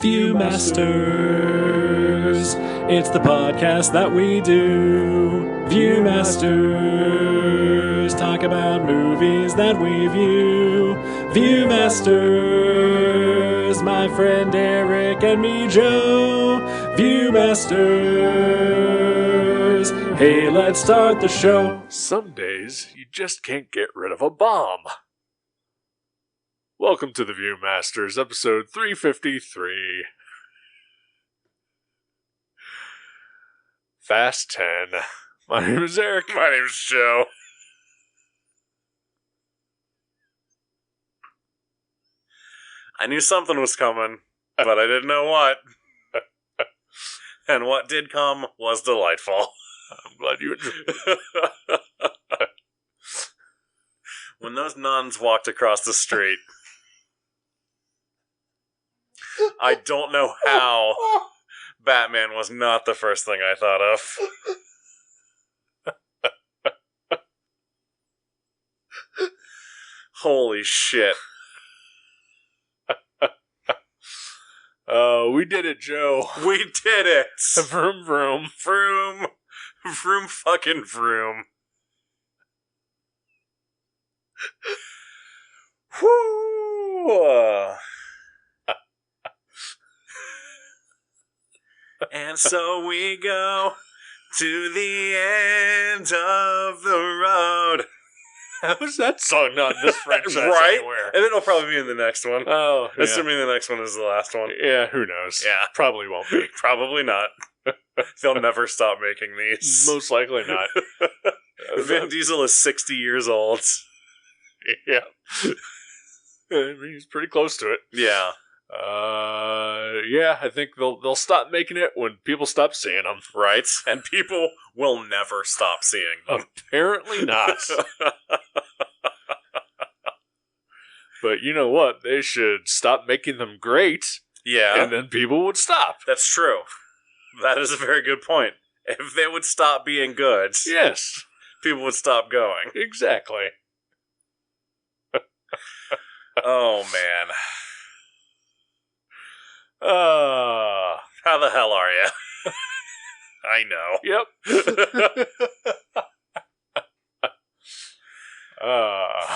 Viewmasters, it's the podcast that we do. Viewmasters, talk about movies that we view. Viewmasters, my friend Eric and me Joe. Viewmasters, hey, let's start the show. Some days, you just can't get rid of a bomb. Welcome to the Viewmasters, episode 353. Fast 10. My name is Eric. My name is Joe. I knew something was coming, but I didn't know what. And what did come was delightful. I'm glad you enjoyed it. When those nuns walked across the street, I don't know how Batman was not the first thing I thought of. Holy shit. We did it, Joe. We did it! Vroom, vroom. Vroom. Vroom fucking vroom. Whoo! And so we go to the end of the road. How is that song not in this franchise right? anywhere? And it'll probably be in the next one. Oh, yeah. Assuming the next one is the last one. Yeah, who knows? Yeah. Probably won't be. Probably not. They'll never stop making these. Most likely not. Vin Diesel is 60 years old. Yeah. I mean, he's pretty close to it. Yeah. Yeah, I think they'll stop making it when people stop seeing them. Right? And people will never stop seeing them. Apparently not. But you know what? They should stop making them great, Yeah. and then people would stop. That's true. That is a very good point. If they would stop being good, Yes, people would stop going. exactly. Oh, man. Uh, How the hell are you? I know. yep.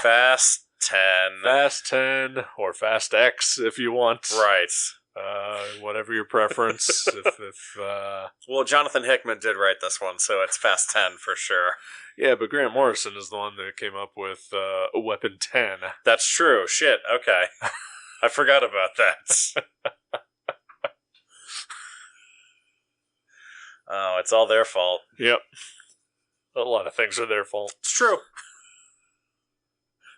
Fast 10. Fast 10 or Fast X if you want. Right. Whatever your preference. Well, Jonathan Hickman did write this one, so it's Fast 10 for sure. Yeah, but Grant Morrison is the one that came up with Weapon 10. That's true. Shit. Okay. I forgot about that. Oh, it's all their fault. Yep. A lot of things are their fault. It's true.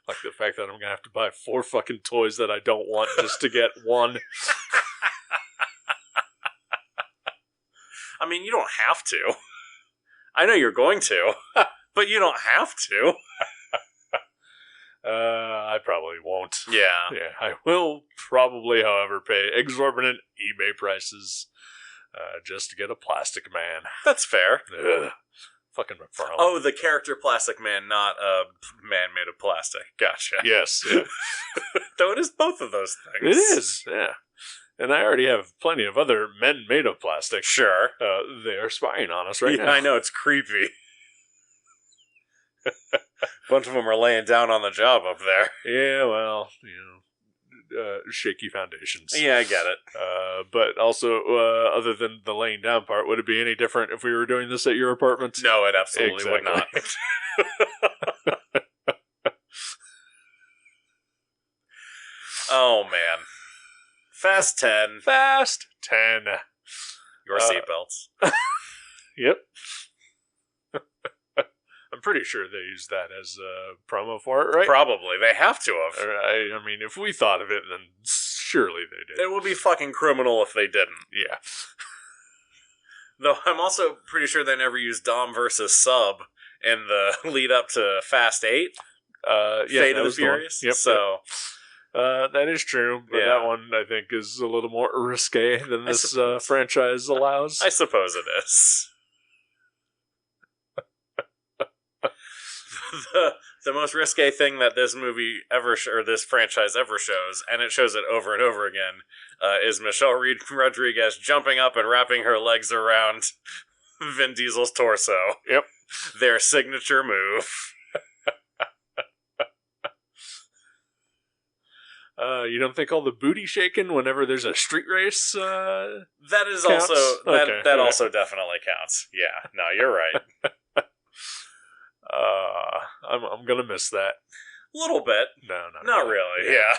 Like the fact that I'm going to have to buy 4 fucking toys that I don't want just to get one. I mean, you don't have to. I know you're going to, but you don't have to. I probably won't. Yeah. Yeah, I will probably, however, pay exorbitant eBay prices just to get a Plastic Man. That's fair. Ugh. Fucking McFarlane. Oh, the character Plastic Man, not a man made of plastic. Gotcha. Yes. Yeah. Though it is both of those It things. is, yeah. And I already have plenty of other men made of plastic. Sure. They are spying on us right Yeah, now. I know, it's creepy. A bunch of them are laying down on the job up there. Yeah, well, shaky foundations. Yeah, I get it. But also, other than the laying down part, would it be any different if we were doing this at your apartment? No, it absolutely would not. Oh, man. Fast 10. Fast 10. Your seatbelts. Yep. I'm pretty sure they used that as a promo for it, right? Probably. They have to have. I mean, if we thought of it, then surely they did. It would be fucking criminal if they didn't. Yeah. Though I'm also pretty sure they never used Dom versus Sub in the lead up to Fast 8. Yeah, Fate that of the was the one. Furious. Yep, So, that is true, but Yeah. that one, I think, is a little more risque than I this suppose. franchise allows. I suppose it is. the most risque thing that this movie or this franchise ever shows, and it shows it over and over again, is Michelle Rodriguez jumping up and wrapping her legs around Vin Diesel's torso. Yep. Their signature move. You don't think all the booty shaking whenever there's a street race? That is counts? also Okay. that also definitely counts. Yeah, no, you're right. I'm gonna miss that. A little bit. No, Not really. Yeah.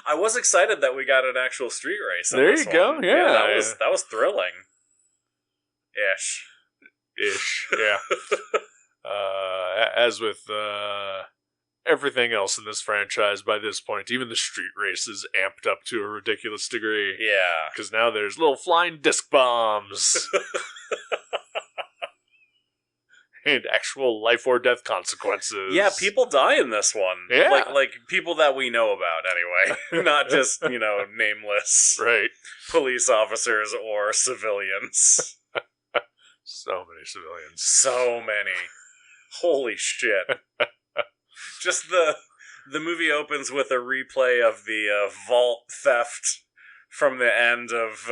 I was excited that we got an actual street race. There you go. One. Yeah, that was thrilling. Ish. Yeah. As with everything else in this franchise, by this point, even the street race is amped up to a ridiculous degree. Yeah. Because now there's little flying disc bombs. And actual life or death consequences. Yeah, people die in this one. Yeah. Like people that we know about, anyway. Not just, nameless Right. police officers or civilians. So many civilians. So many. Holy shit. Just the movie opens with a replay of the vault theft from the end of,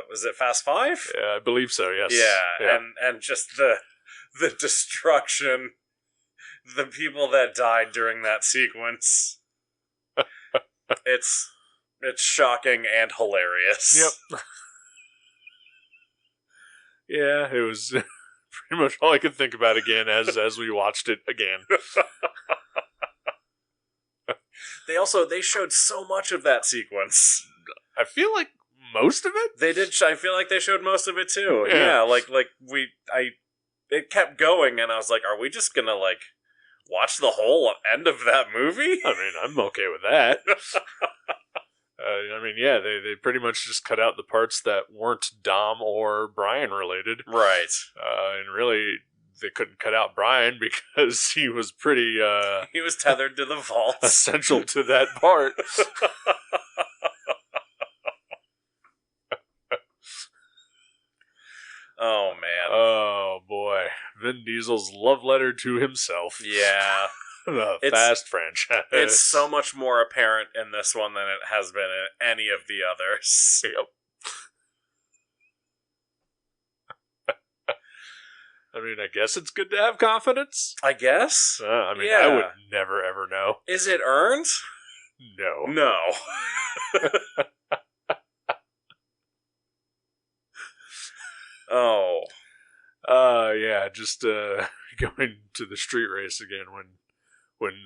was it Fast 5? Yeah, I believe so, yes. Yeah. And just the destruction, the people that died during that sequence. It's shocking and hilarious. Yep. Yeah, it was pretty much all I could think about again as we watched it again. They showed so much of that sequence. I feel like most of it? They did. I feel like they showed most of it too. Yeah. It kept going, and I was like, "Are we just gonna watch the whole end of that movie?" I mean, I'm okay with that. They pretty much just cut out the parts that weren't Dom or Brian related. Right. And really, they couldn't cut out Brian because he was pretty he was tethered to the vault. essential to that part. Oh, man. Oh, boy. Vin Diesel's love letter to himself. Yeah. The Fast franchise. It's so much more apparent in this one than it has been in any of the others. Yep. I mean, I guess it's good to have confidence. I guess. I Yeah. would never, ever know. Is it earned? No. No. Oh. Yeah, just going to the street race again when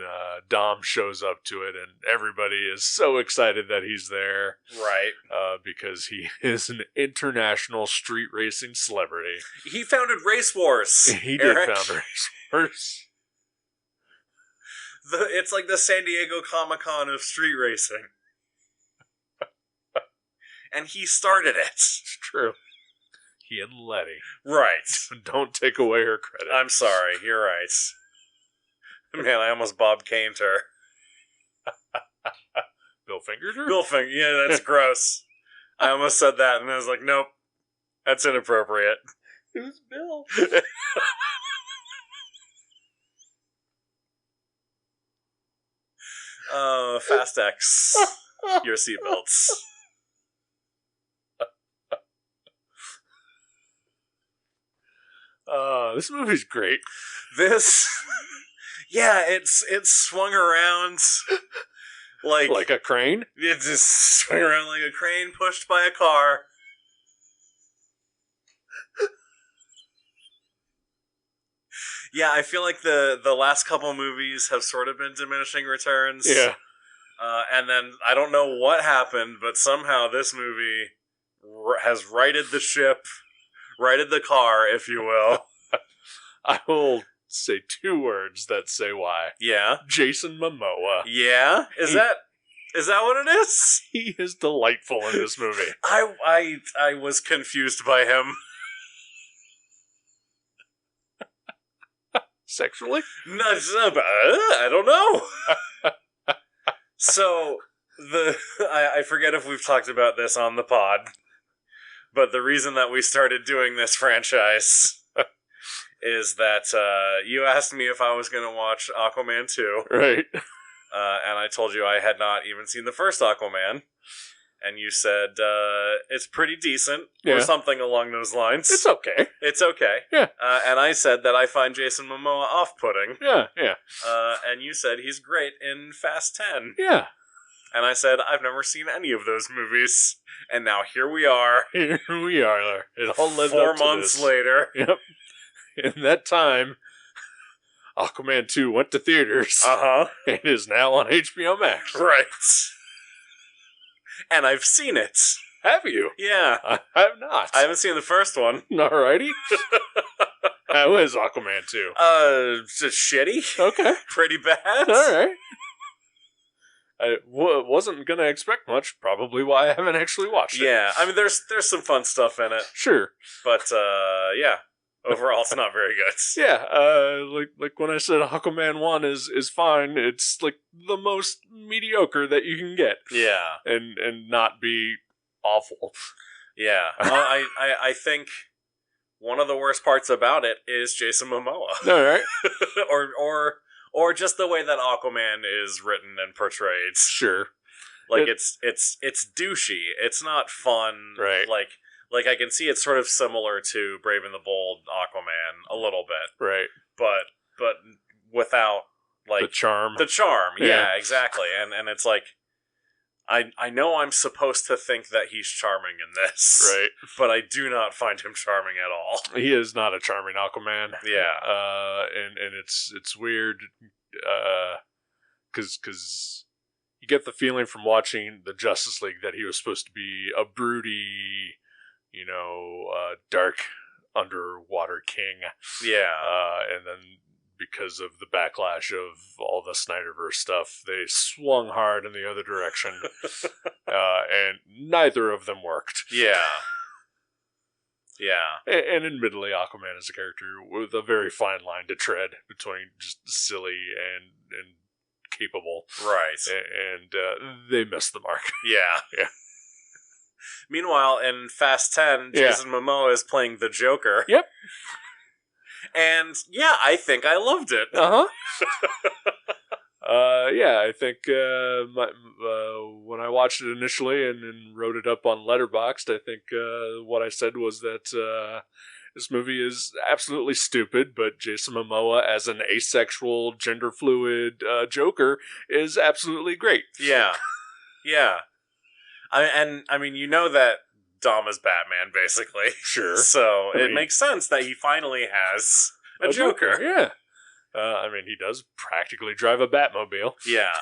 Dom shows up to it and everybody is so excited that he's there. Right. Because he is an international street racing celebrity. He founded Race Wars. He did found Race Wars. It's like the San Diego Comic-Con of street racing. And he started it. It's true. He and Letty. Right. Don't take away her credit. I'm sorry, you're right. Man, I almost Bob Caned her. Bill fingered her? Bill Finger, yeah, that's gross. I almost said that, and I was like, nope, that's inappropriate. Who's Bill? Fast X. Your seatbelts. This movie's great. Yeah, it's swung around like a crane. It just swung around like a crane pushed by a car. Yeah, I feel like the last couple movies have sort of been diminishing returns. Yeah. And then I don't know what happened, but somehow this movie has righted the ship, righted the car, if you will. I will say 2 words that say why. Yeah. Jason Momoa. Yeah? Is that what it is? He is delightful in this movie. I was confused by him. Sexually? No, I don't know. So, I forget if we've talked about this on the pod, but the reason that we started doing this franchise is that you asked me if I was going to watch Aquaman 2. Right. And I told you I had not even seen the first Aquaman. And you said it's pretty decent, or something along those lines. It's okay. It's okay. Yeah. And I said that I find Jason Momoa off-putting. Yeah. And you said he's great in Fast 10. Yeah. And I said, I've never seen any of those movies. And now here we are. Here we are. It all lived 4 up to months this. later. Yep. In that time, Aquaman 2 went to theaters. Uh-huh. And is now on HBO Max. Right. And I've seen it. Have you? Yeah. I have not. I haven't seen the first one. Alrighty. How is Aquaman 2? Just shitty. Okay. Pretty bad. Alright. I wasn't going to expect much, probably why I haven't actually watched it. Yeah, I mean, there's some fun stuff in it. Sure. But, yeah. Overall, it's not very good. Yeah, like when I said Aquaman 1 is fine, it's like the most mediocre that you can get. Yeah. And not be awful. Yeah. I think one of the worst parts about it is Jason Momoa. Alright. or just the way that Aquaman is written and portrayed. Sure. Like it's douchey. It's not fun. Right. Like I can see it's sort of similar to Brave and the Bold Aquaman a little bit. Right. But without like the charm. The charm. Yeah, exactly. And it's like I know I'm supposed to think that he's charming in this. Right. But I do not find him charming at all. He is not a charming Aquaman. Yeah. And it's weird cuz you get the feeling from watching the Justice League that he was supposed to be a broody, dark underwater king. Yeah. And then because of the backlash of all the Snyderverse stuff, they swung hard in the other direction. And neither of them worked. Yeah. Yeah. And admittedly, Aquaman is a character with a very fine line to tread between just silly and capable. Right. And they missed the mark. Yeah. Yeah. Meanwhile, in Fast 10, Jason Momoa is playing the Joker. Yep. And, yeah, I think I loved it. Uh-huh. I think when I watched it initially and wrote it up on Letterboxd, I think what I said was that this movie is absolutely stupid, but Jason Momoa as an asexual, gender-fluid Joker is absolutely great. Yeah. Yeah. I mean, you know that Dom is Batman, basically. Sure. So it makes sense that he finally has a Joker. Yeah. He does practically drive a Batmobile. Yeah.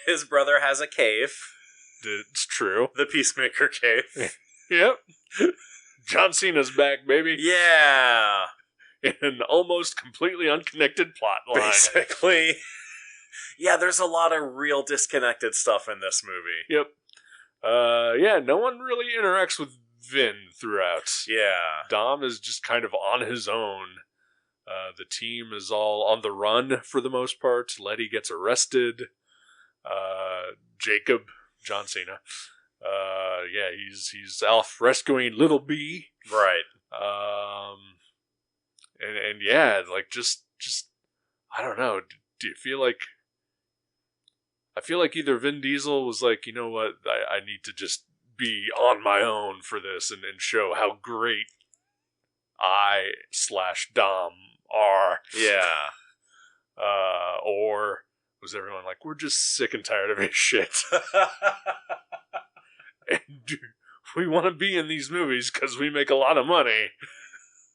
His brother has a cave. It's true. The Peacemaker cave. Yep. John Cena's back, baby. Yeah. In an almost completely unconnected plot line. Basically. Yeah, there's a lot of real disconnected stuff in this movie. Yep. No one really interacts with Vin throughout. Yeah. Dom is just kind of on his own. The team is all on the run for the most part. Letty gets arrested. Jacob, John Cena. He's off rescuing Little B. Right. Just I don't know. Do you feel like? I feel like either Vin Diesel was like, you know what, I need to just be on my own for this and show how great I/Dom are. Yeah. Or was everyone like, we're just sick and tired of his shit. And we want to be in these movies because we make a lot of money.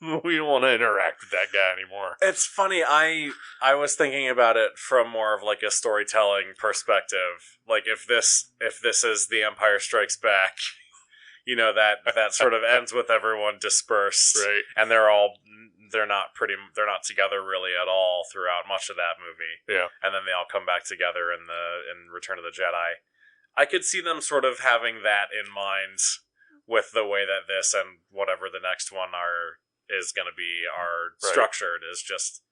We don't want to interact with that guy anymore. It's funny, I was thinking about it from more of like a storytelling perspective. Like if this is The Empire Strikes Back, that sort of ends with everyone dispersed. Right. And they're not together really at all throughout much of that movie. Yeah. And then they all come back together in Return of the Jedi. I could see them sort of having that in mind with the way that this and whatever the next one is going to be structured. Is just,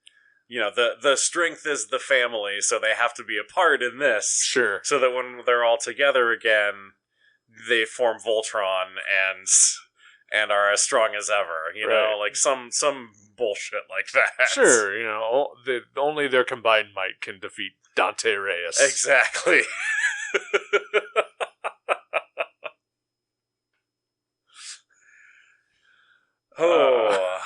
the strength is the family, so they have to be apart in this. Sure. So that when they're all together again, they form Voltron and are as strong as ever. You know, like some bullshit like that. Sure, only their combined might can defeat Dante Reyes. Exactly. Oh.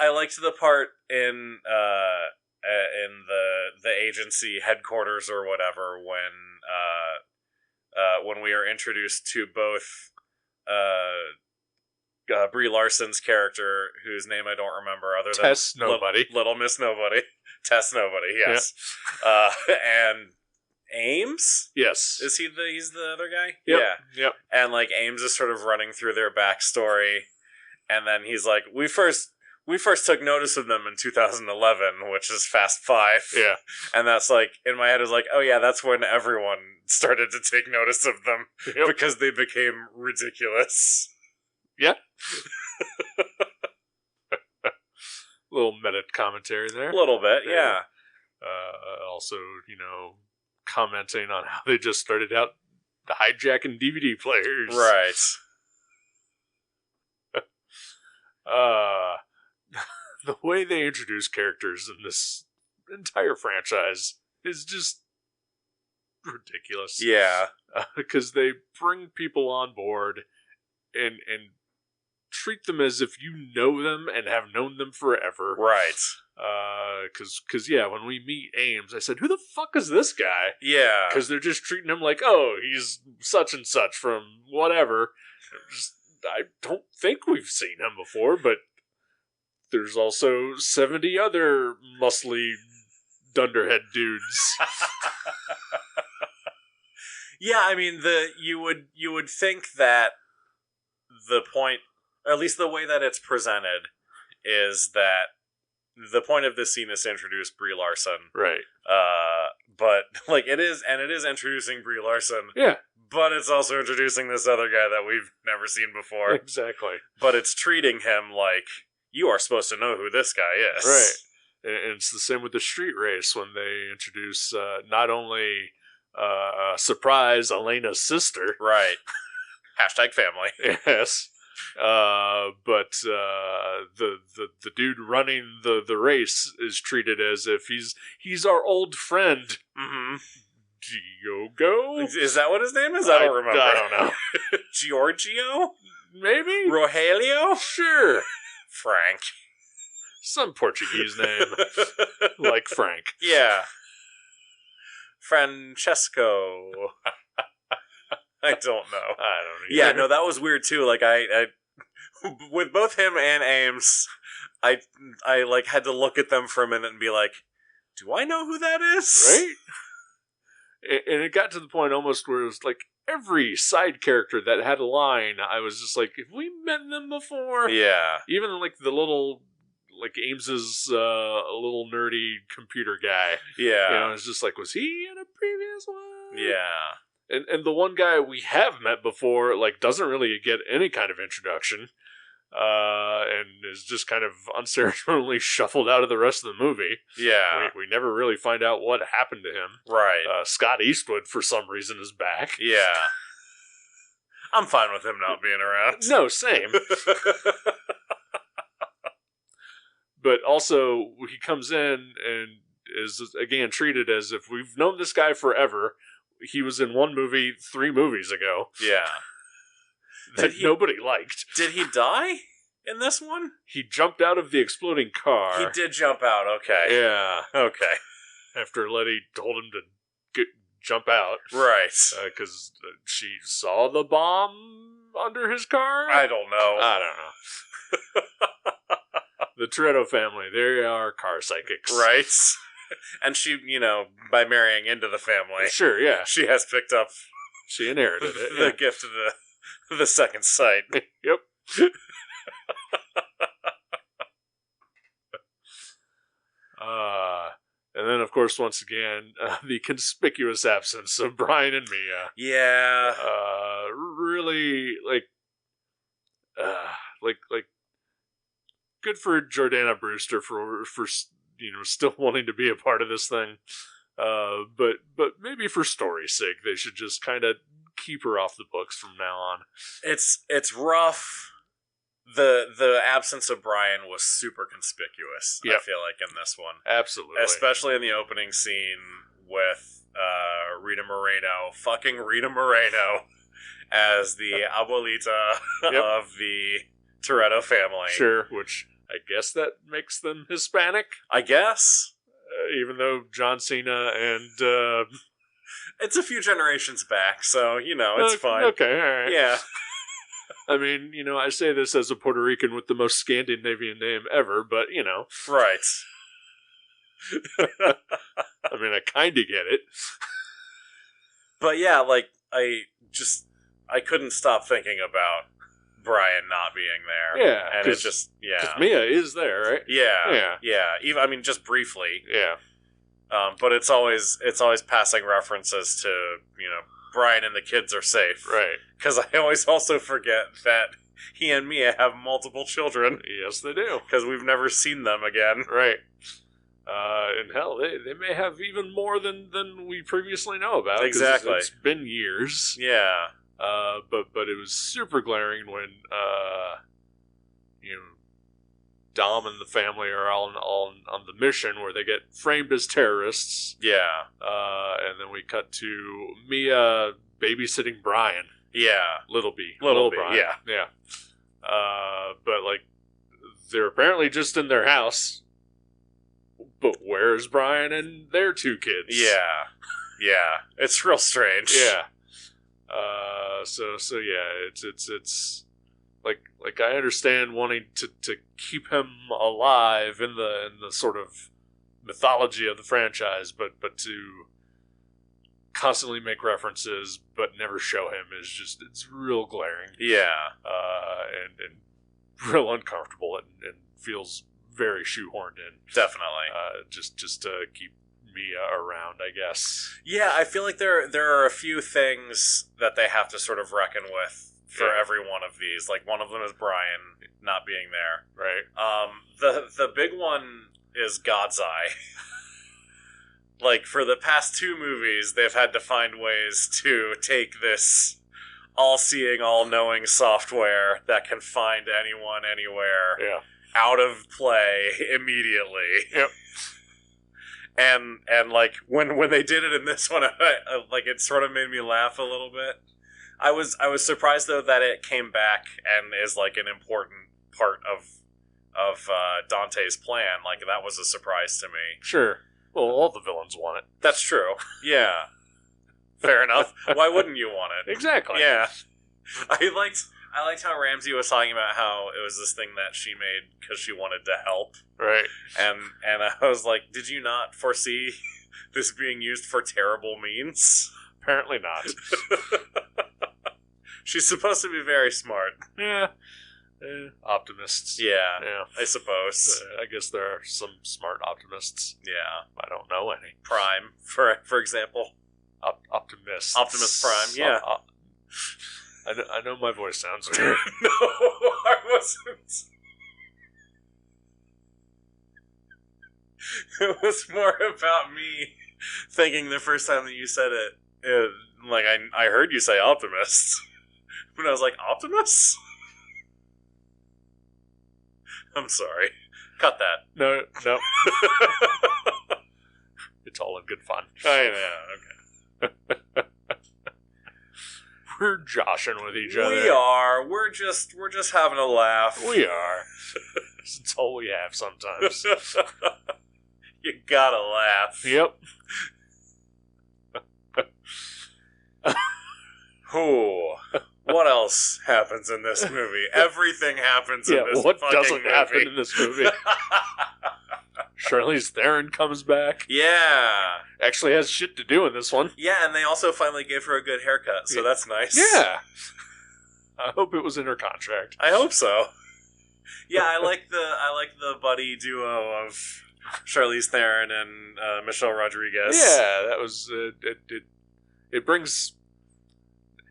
I liked the part in the agency headquarters or whatever when we are introduced to both Brie Larson's character, whose name I don't remember, other than Tess Nobody, Little Miss Nobody, Tess Nobody, yes, and Ames, yes, is he's the other guy? Yep. Yeah, yep. And like Ames is sort of running through their backstory, and then he's like, we first took notice of them in 2011, which is Fast 5. Yeah. And that's like, in my head is like, oh yeah, that's when everyone started to take notice of them because they became ridiculous. Yeah. Little meta commentary there. A little bit, yeah. Also, commenting on how they just started out the hijacking DVD players. Right. The way they introduce characters in this entire franchise is just ridiculous. Yeah. Because they bring people on board and treat them as if you know them and have known them forever. Right. Because when we meet Ames, I said, who the fuck is this guy? Yeah. Because they're just treating him like, oh, he's such and such from whatever. I don't think we've seen him before, but there's also 70 other muscly dunderhead dudes. Yeah, I mean, you would think that the point, or at least the way that it's presented, is that the point of this scene is to introduce Brie Larson. Right. But like it is introducing Brie Larson. Yeah. But it's also introducing this other guy that we've never seen before. Exactly. But it's treating him like, you are supposed to know who this guy is. Right. And it's the same with the street race when they introduce not only surprise Elena's sister. Right. Hashtag family. Yes. But the dude running the race is treated as if he's our old friend. Mm-hmm. Diogo? Is that what his name is? I don't remember. I don't know. Giorgio? Maybe? Rogelio? Sure. Frank. Some Portuguese name. Like Frank. Yeah. Francesco. I don't know. I don't know. Yeah, no, that was weird too. Like I with both him and Ames, I like had to look at them for a minute and be like, do I know who that is? Right? And it got to the point almost where it was like every side character that had a line, I was just like, have we met them before? Yeah. Even like the little, like Ames's little nerdy computer guy. Yeah. It's just like, was he in a previous one? Yeah. And the one guy we have met before, like, doesn't really get any kind of introduction. And is just kind of unceremoniously shuffled out of the rest of the movie. Yeah. We never really find out what happened to him. Right. Scott Eastwood, for some reason, is back. Yeah. I'm fine with him not being around. No, same. But also, he comes in and is, again, treated as if we've known this guy forever. He was in one movie 3 movies ago. Yeah. That nobody liked. Did he die in this one? He jumped out of the exploding car. He did jump out, okay. Yeah. Okay. After Letty told him to jump out. Right. Because she saw the bomb under his car? I don't know. I don't know. The Toretto family, they are car psychics. Right. And she, by marrying into the family. Sure, yeah. She has picked up... She inherited it. The gift of the second sight. Yep. And then, of course, once again, the conspicuous absence of Brian and Mia. Yeah. Really, like, good for Jordana Brewster for still wanting to be a part of this thing. But maybe for story's sake, they should just kind of keep her off the books from now on. It's rough. The absence of Brian was super conspicuous, I feel like, in this one. Absolutely. Especially in the opening scene with Rita Moreno, fucking Rita Moreno, as the abuelita of the Toretto family. Sure, which I guess that makes them Hispanic. I guess. Even though John Cena and... it's a few generations back, so, it's fine. Okay, all right. Yeah. I mean, I say this as a Puerto Rican with the most Scandinavian name ever, but, Right. I mean, I kind of get it. But yeah, like, I couldn't stop thinking about Brian not being there. Yeah. And it's just, Because Mia is there, right? Yeah. Even, I mean, just briefly. Yeah. But it's always passing references to, Brian and the kids are safe. Right. Because I always also forget that he and Mia have multiple children. Yes, they do. Because we've never seen them again. Right. And hell, they may have even more than we previously know about. Exactly. It's been years. Yeah. But it was super glaring when, Dom and the family are all on the mission where they get framed as terrorists. Yeah. And then we cut to Mia babysitting Brian. Yeah. Little B. Brian. Yeah. Yeah. But, like, they're apparently just in their house. But where's Brian and their two kids? Yeah. Yeah. It's real strange. Yeah. So yeah, it's like I understand wanting to keep him alive in the sort of mythology of the franchise, but to constantly make references but never show him is just, it's real glaring. Yeah. And real uncomfortable and feels very shoehorned in. Definitely. Just to keep Mia around, I guess. Yeah, I feel like there are a few things that they have to sort of reckon with for every one of these. Like, one of them is Brian not being there. Right. The big one is God's Eye. Like, for the past two movies, they've had to find ways to take this all-seeing, all-knowing software that can find anyone, anywhere, out of play immediately. Yep. And like, when they did it in this one, like, it sort of made me laugh a little bit. I was surprised, though, that it came back and is, like, an important part of Dante's plan. Like, that was a surprise to me. Sure. Well, all the villains want it. That's true. Yeah. Fair enough. Why wouldn't you want it? Exactly. Yeah. I liked how Ramsey was talking about how it was this thing that she made because she wanted to help. Right. And I was like, did you not foresee this being used for terrible means? Apparently not. She's supposed to be very smart. Yeah. Optimists. Yeah. Yeah. I suppose. I guess there are some smart optimists. Yeah. I don't know any. Prime, for example. Optimists. Optimus Prime, yeah. I know my voice sounds weird. No, I wasn't. It was more about me thinking the first time that you said it, like, I heard you say Optimist. But I was like, Optimus? I'm sorry. Cut that. No. It's all in good fun. I know, okay. We're joshing with each other. We are. We're just having a laugh. We are. It's all we have sometimes. You gotta laugh. Yep. Ooh. What else happens in this movie? Everything happens in this what fucking doesn't movie. happen in this movie? Charlize Theron comes back. Yeah. Actually has shit to do in this one. Yeah, and they also finally gave her a good haircut, so that's nice. Yeah. I hope it was in her contract. I hope so. Yeah, I like the buddy duo of Charlize Theron and Michelle Rodriguez. Yeah, that was it brings.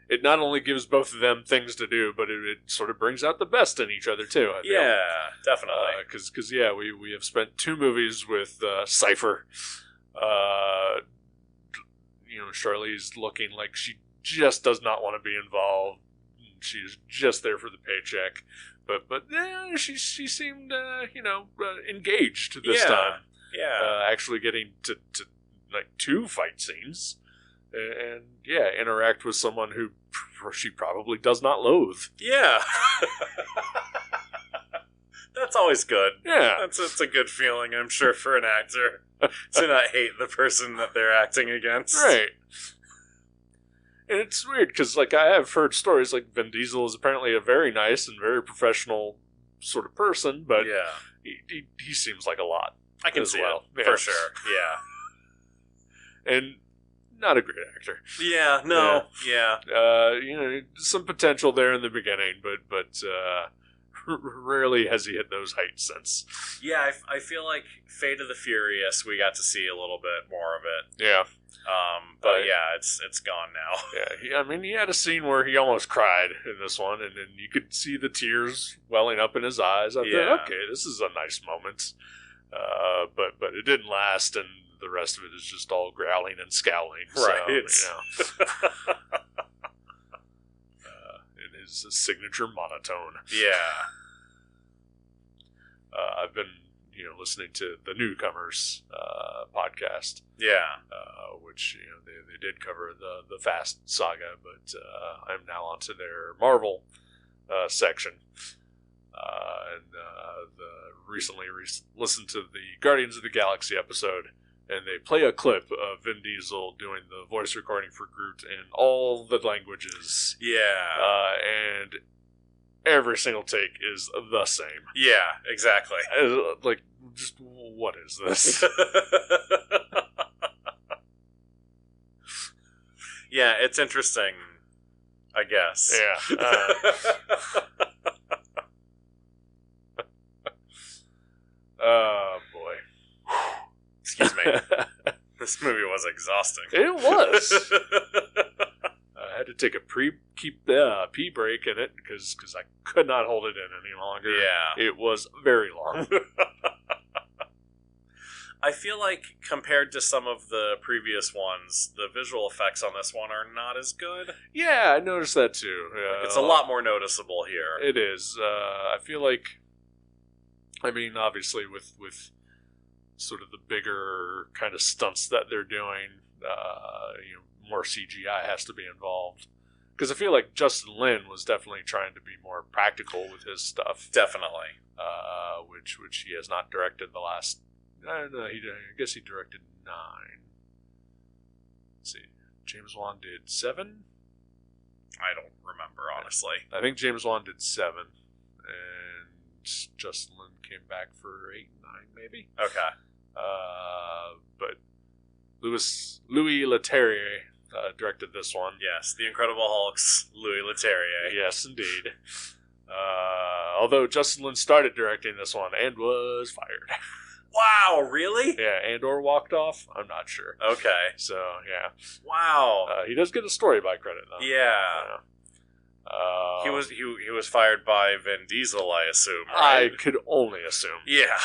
It not only gives both of them things to do, but it sort of brings out the best in each other, too, I feel. Yeah, definitely. Because we have spent two movies with Cypher. Charlize looking like she just does not want to be involved. She's just there for the paycheck. But she seemed, engaged this time. Yeah. Actually getting to like 2 fight scenes. And interact with someone who she probably does not loathe. Yeah. That's always good. Yeah. It's a good feeling, I'm sure, for an actor to not hate the person that they're acting against. Right. And it's weird, because like, I have heard stories like Vin Diesel is apparently a very nice and very professional sort of person, but he seems like a lot. I can as see well. it, for sure. Yeah. And not a great actor. Yeah, no, yeah. Some potential there in the beginning, but rarely has he hit those heights since. Yeah, I feel like Fate of the Furious, we got to see a little bit more of it. Yeah. But it's gone now. Yeah, he had a scene where he almost cried in this one, and then you could see the tears welling up in his eyes. I thought, okay, this is a nice moment. But it didn't last, and the rest of it is just all growling and scowling. Right. So, it is a signature monotone. Yeah. I've been, listening to the Newcomers podcast. Yeah. Which, they did cover the Fast saga, but I'm now onto their Marvel section. Recently listened to the Guardians of the Galaxy episode, and they play a clip of Vin Diesel doing the voice recording for Groot in all the languages. Yeah. And every single take is the same. Yeah, exactly. Like, just what is this? Yeah, it's interesting, I guess. Yeah. Oh, boy. Excuse me. This movie was exhausting. It was. I had to take a pee break in it because I could not hold it in any longer. Yeah. It was very long. I feel like compared to some of the previous ones, the visual effects on this one are not as good. Yeah, I noticed that too. It's a lot more noticeable here. It is. I feel like, obviously with sort of the bigger kind of stunts that they're doing, more CGI has to be involved. Because I feel like Justin Lin was definitely trying to be more practical with his stuff. Definitely. Which he has not directed the last... I don't know, I guess he directed 9. Let's see. James Wan did 7? I don't remember, honestly. I think James Wan did 7. And Justin Lin came back for 8 and 9, maybe? Okay. But Louis Leterrier directed this one. Yes, The Incredible Hulk's Louis Leterrier. Yes, indeed. Although Justin Lin started directing this one and was fired. Wow, really? Yeah, or walked off. I'm not sure. Okay. So, yeah. Wow. He does get a story by credit, though. Yeah. He was fired by Vin Diesel, I assume, right? I could only assume. Yeah.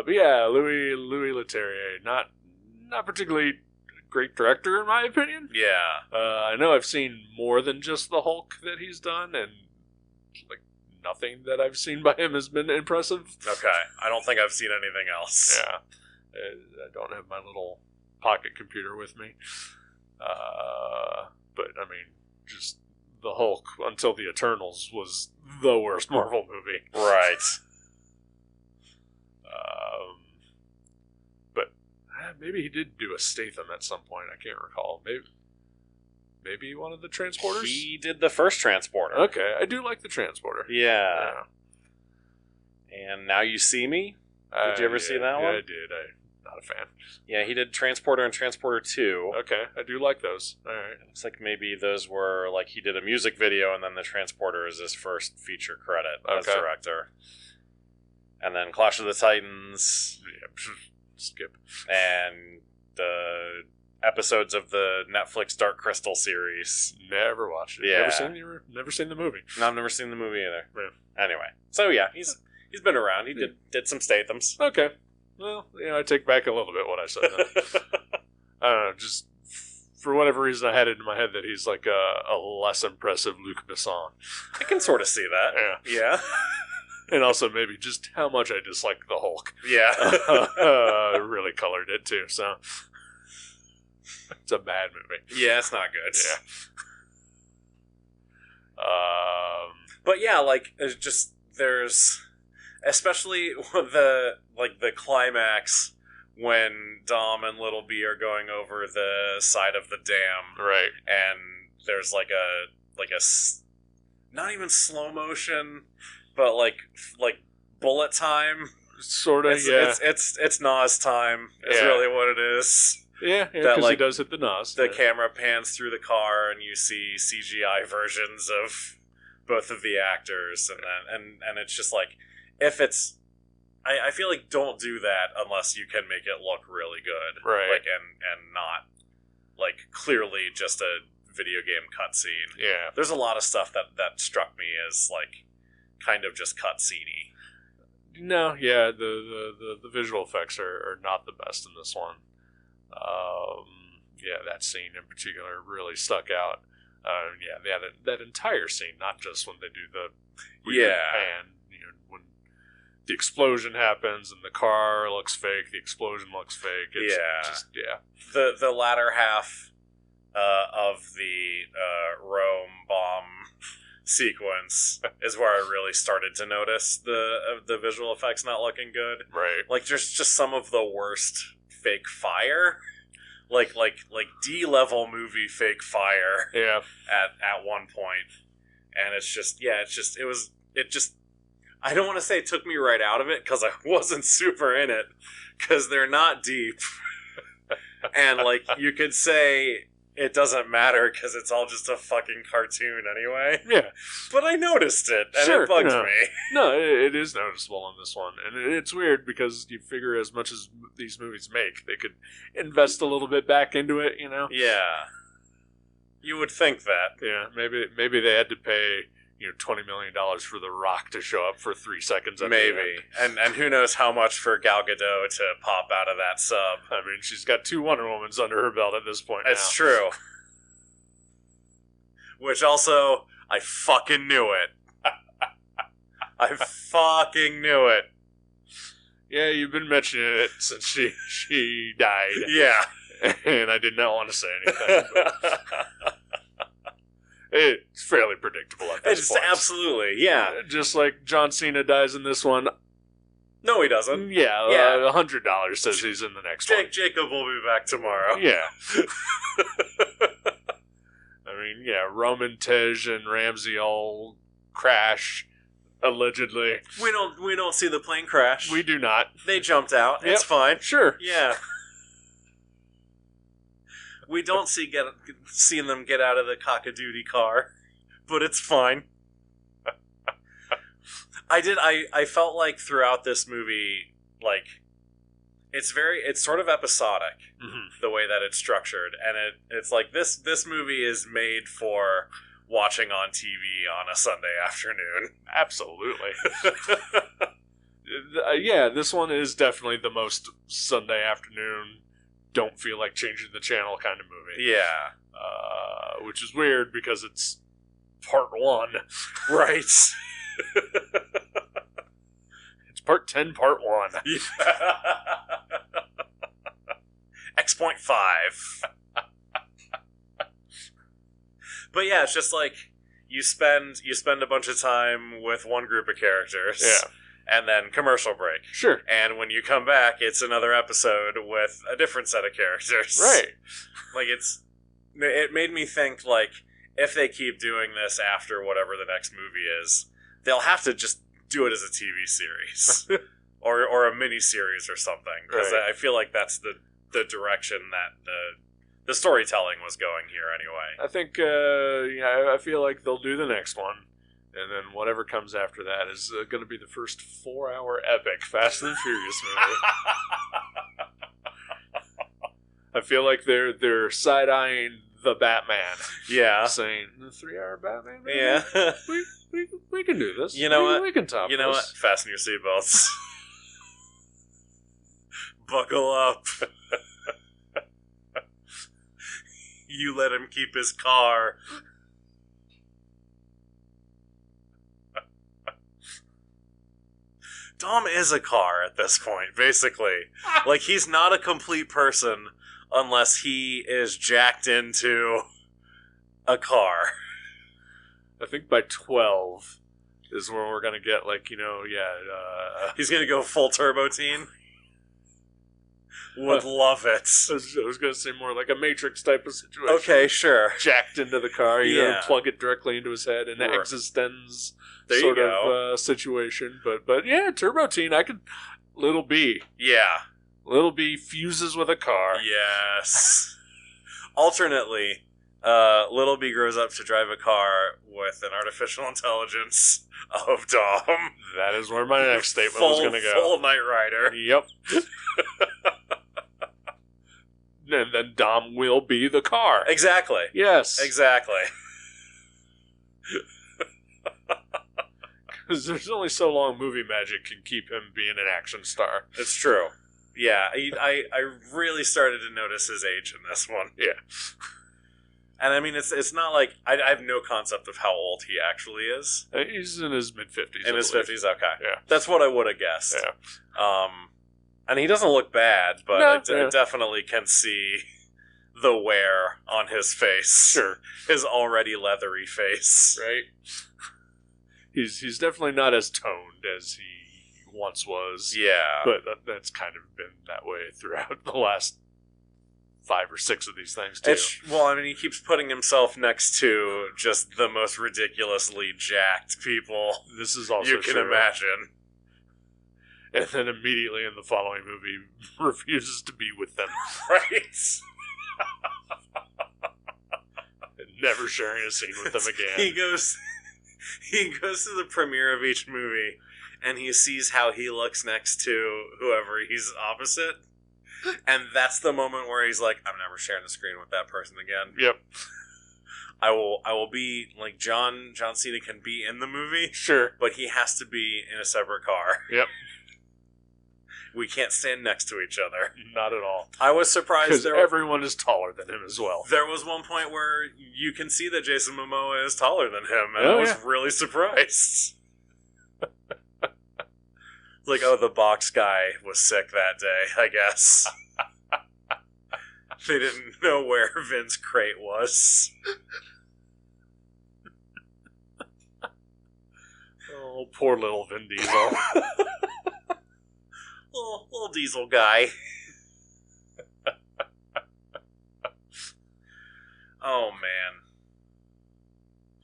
But yeah, Louis Leterrier, not particularly great director in my opinion. Yeah. I know I've seen more than just the Hulk that he's done, and like nothing that I've seen by him has been impressive. Okay, I don't think I've seen anything else. Yeah, I don't have my little pocket computer with me. But just the Hulk until the Eternals was the worst Marvel movie. Right. But maybe he did do a Statham at some point. I can't recall. Maybe one of the Transporters? He did the first Transporter. Okay, I do like the Transporter. Yeah. And Now You See Me? Did you ever see that one? Yeah, I did. I'm not a fan. Yeah, he did Transporter and Transporter 2. Okay, I do like those. All right. It looks like maybe those were, like, he did a music video, and then the Transporter is his first feature credit as director. And then Clash of the Titans. Yeah, skip. And the episodes of the Netflix Dark Crystal series. Never watched it. Yeah. Never seen the movie. No, I've never seen the movie either. Yeah. Anyway. So, yeah, he's been around. He did some Stathams. Okay. Well, I take back a little bit what I said. I don't know, just for whatever reason I had it in my head that he's like a less impressive Luc Besson. I can sort of see that. Yeah. And also maybe just how much I dislike the Hulk. Yeah. Really colored it too, so it's a bad movie. Yeah, it's not good. Yeah. But yeah, like, it's just, there's, especially the climax when Dom and Little B are going over the side of the dam. Right. And there's like a not even slow motion, but like bullet time. Sort of, yeah. It's Nas time is really what it is. Yeah, because he does hit the Nas. The camera pans through the car and you see CGI versions of both of the actors, and it's just like, if it's, I feel like don't do that unless you can make it look really good, right? Like and not like clearly just a video game cutscene. Yeah, there's a lot of stuff that struck me as like kind of just cutscene-y. No, yeah, the visual effects are not the best in this one. Yeah, that scene in particular really stuck out. That entire scene, not just when they do the pan, when the explosion happens and the car looks fake, the explosion looks fake. It's just. The latter half of the Rome bomb sequence is where I really started to notice the visual effects not looking good. Right. Like, there's just some of the worst fake fire. Like D-level movie fake fire. Yeah. At one point. And it's just, I don't want to say it took me right out of it, because I wasn't super in it, because they're not deep. And, like, you could say it doesn't matter, because it's all just a fucking cartoon anyway. Yeah. But I noticed it, and it bugs me. No, it is noticeable in this one. And it's weird, because you figure as much as these movies make, they could invest a little bit back into it, Yeah. You would think that. Yeah, maybe they had to pay $20 million for The Rock to show up for 3 seconds. Maybe, and who knows how much for Gal Gadot to pop out of that sub. I mean, she's got 2 Wonder Womans under her belt at this point. It's true. Which also, I fucking knew it. I fucking knew it. Yeah, you've been mentioning it since she died. Yeah. And I did not want to say anything. It's fairly predictable at this point. Absolutely, yeah. Just like John Cena dies in this one. No, he doesn't. Yeah, $100 says he's in the next one. Jacob will be back tomorrow. Yeah. I mean, yeah, Roman, Tej, and Ramsey all crash, allegedly. We don't see the plane crash. We do not. They jumped out. Yep. It's fine. Sure. Yeah. We don't see them get out of the cock-a-doodle car, but it's fine. I felt like throughout this movie, like, it's sort of episodic, the way that it's structured, and it's like this movie is made for watching on TV on a Sunday afternoon. Absolutely. Yeah, this one is definitely the most Sunday afternoon, don't feel like changing the channel kind of movie. Yeah. Which is weird because it's part 1. Right. It's part 10, part 1. Yeah. X.5. But yeah, it's just like you spend a bunch of time with one group of characters. Yeah. And then commercial break. Sure. And when you come back, it's another episode with a different set of characters. Right. Like, it made me think, like, if they keep doing this after whatever the next movie is, they'll have to just do it as a TV series. or a mini-series or something. Because Right. I feel like that's the direction that the storytelling was going here anyway. I think, I feel like they'll do the next one. And then whatever comes after that is going to be the first 4-hour epic Fast and Furious movie. I feel like they're side-eyeing the Batman. Yeah. Saying, the 3-hour Batman movie? Yeah. we can do this. You know what? We can top You know this. what? Fasten your seatbelts. Buckle up. You let him keep his car. Dom is a car at this point, basically. Like, he's not a complete person unless he is jacked into a car. I think by 12 is when we're going to get, like, He's going to go full turbo teen. Would love it. I was going to say more like a Matrix type of situation. Okay, sure. Jacked into the car, Yeah. plug it directly into his head, and an existence There sort you go. of situation. But yeah, Turbo Teen, I could... Little B. Yeah. Little B fuses with a car. Yes. Alternately, Little B grows up to drive a car with an artificial intelligence of Dom. That is where my next statement was going to go. Full Knight Rider. Yep. And then Dom will be the car. Exactly. Yes. Exactly. Because there's only so long movie magic can keep him being an action star. It's true. Yeah, I really started to notice his age in this one. Yeah. And I mean, it's not like... I have no concept of how old he actually is. He's in his mid-50s. In his 50s? Okay. Yeah. That's what I would have guessed. Yeah. And he doesn't look bad, but No, I definitely can see the wear on his face. Sure. His already leathery face. Right? He's definitely not as toned as he once was. Yeah. But that's kind of been that way throughout the last 5 or 6 of these things, too. Well, I mean, he keeps putting himself next to just the most ridiculously jacked people This is also you can true. imagine. And then immediately in the following movie refuses to be with them. Right? And never sharing a scene with them again. He goes to the premiere of each movie, and he sees how he looks next to whoever he's opposite, and that's the moment where he's like, I'm never sharing the screen with that person again. Yep. I will be, like, John Cena can be in the movie, Sure. but he has to be in a separate car. Yep. We can't stand next to each other. Not at all. I was surprised Because everyone is taller than him as well. there was one point where you can see that Jason Momoa is taller than him, and Oh, I was yeah. really surprised. Like, oh, the box guy was sick that day, I guess. They didn't know where Vin's crate was. Oh, poor little Vin Diesel. Little diesel guy. Oh, man.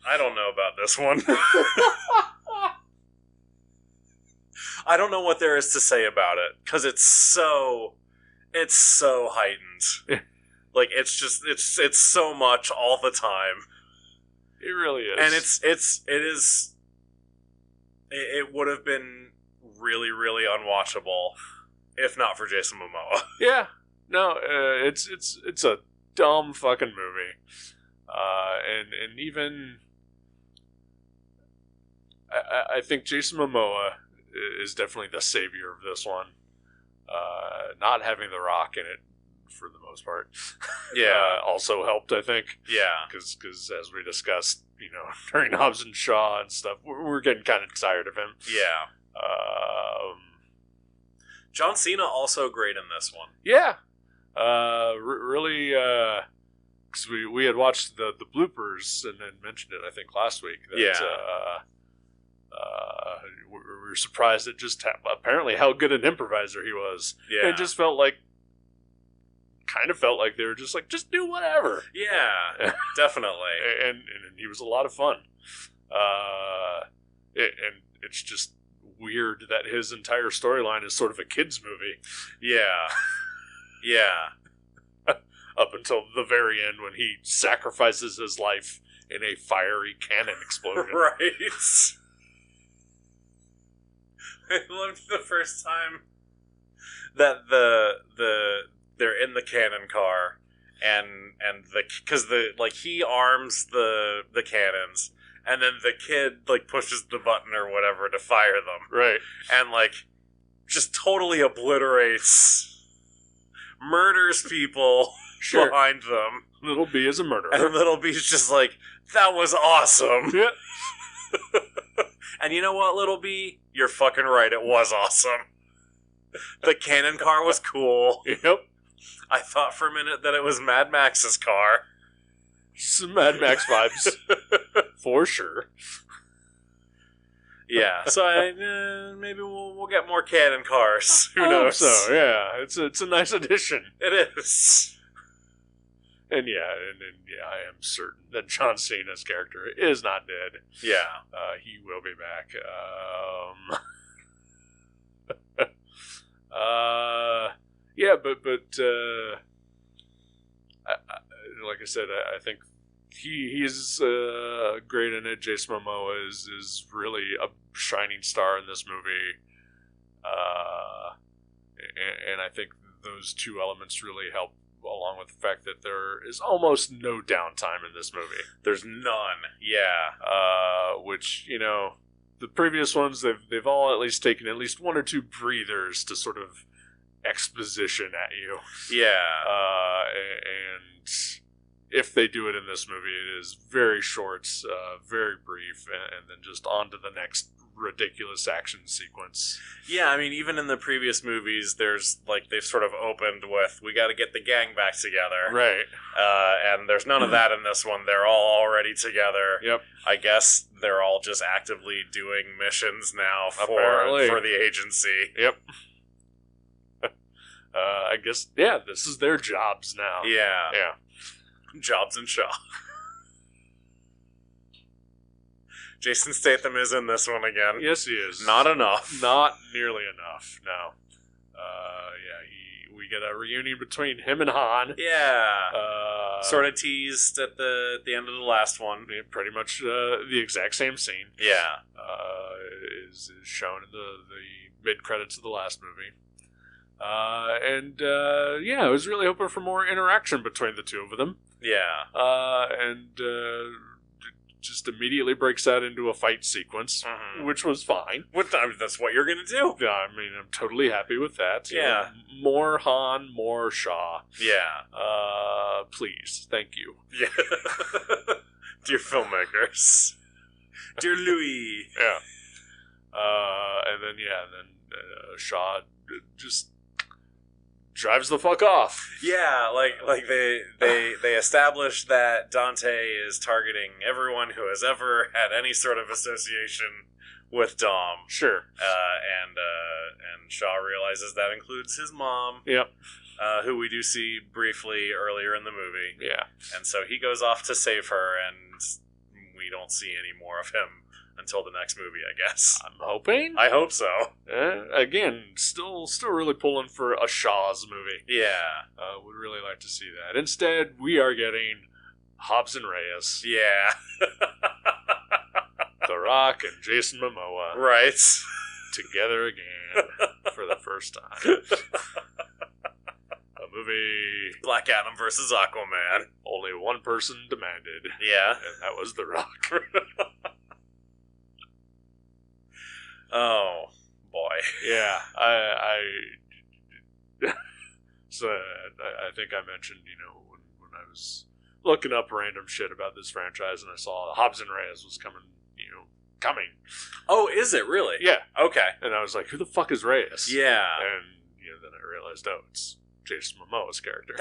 I don't know about this one. I don't know what there is to say about it, because it's so heightened. Like, it's so much all the time. It really is. And it would have been really, really unwatchable if not for Jason Momoa. Yeah. No, it's a dumb fucking movie. And even I think Jason Momoa is definitely the savior of this one. Not having The Rock in it for the most part. Yeah. Also helped, I think. Yeah. Because as we discussed, during Hobbs and Shaw and stuff, we're getting kind of tired of him. Yeah. John Cena also great in this one. Yeah. Really, because we had watched the bloopers and then mentioned it, I think, last week. That, Yeah. We were surprised at just apparently how good an improviser he was. Yeah. It just kind of felt like they were just like, just do whatever. Yeah, definitely. And he was a lot of fun. And it's just weird that his entire storyline is sort of a kid's movie. Yeah. Yeah. Up until the very end when he sacrifices his life in a fiery cannon explosion. Right. I loved the first time that they're in the cannon car and because he arms the cannons and then the kid pushes the button or whatever to fire them. Right. And just totally obliterates murders people behind them. Little B is a murderer. And Little B's just like, that was awesome. Yeah. And you know what, Little B? You're fucking right, it was awesome. The cannon car was cool. Yep. I thought for a minute that it was Mad Max's car. Some Mad Max vibes. For sure. Yeah, so maybe we'll get more cannon cars. Who knows? So yeah, it's a nice addition. It is. And yeah, I am certain that John Cena's character is not dead. Yeah, he will be back. Yeah, but like I said, I think he's great in it. Jason Momoa is really a shining star in this movie, and I think those two elements really help, along with the fact that there is almost no downtime in this movie. There's none. Yeah, which, you know, the previous ones they've all at least taken at least one or two breathers to sort of exposition at you. Yeah, and if they do it in this movie, it is very short, very brief, and then just on to the next ridiculous action sequence. Yeah, I mean, even in the previous movies, there's, like, they've sort of opened with, we gotta get the gang back together. Right. And there's none of that in this one. They're all already together. Yep. I guess they're all just actively doing missions now Apparently. for the agency. Yep. I guess, yeah, this is their jobs now. Yeah. Yeah. Jobs and Shaw. Jason Statham is in this one again. Yes, he is. Not enough. Not nearly enough, no. We get a reunion between him and Han. Yeah. Sort of teased at the end of the last one. Yeah, pretty much the exact same scene. Yeah. Is shown in the mid-credits of the last movie. I was really hoping for more interaction between the two of them. Yeah. Just immediately breaks out into a fight sequence, which was fine. That's what you're going to do. Yeah, I mean, I'm totally happy with that. Yeah. More Han, more Shaw. Yeah. Please. Thank you. Yeah. Dear filmmakers. Dear Louis. Yeah. And then Shaw just drives the fuck off. Yeah, like they established that Dante is targeting everyone who has ever had any sort of association with Dom. Sure. And Shaw realizes that includes his mom. Yep. Who we do see briefly earlier in the movie. Yeah. And so he goes off to save her, and we don't see any more of him until the next movie, I guess. I'm hoping. I hope so. Again, still really pulling for a Shaw's movie. Yeah. Would really like to see that. Instead, we are getting Hobbs and Reyes. Yeah. The Rock and Jason Momoa. Right. Together again for the first time. A movie... Black Adam versus Aquaman. Only one person demanded. Yeah. And that was The Rock. Oh, boy. Yeah. So I think I mentioned, when I was looking up random shit about this franchise and I saw Hobbs and Reyes was coming. Oh, is it really? Yeah. Okay. And I was like, who the fuck is Reyes? Yeah. And then I realized, it's Jason Momoa's character.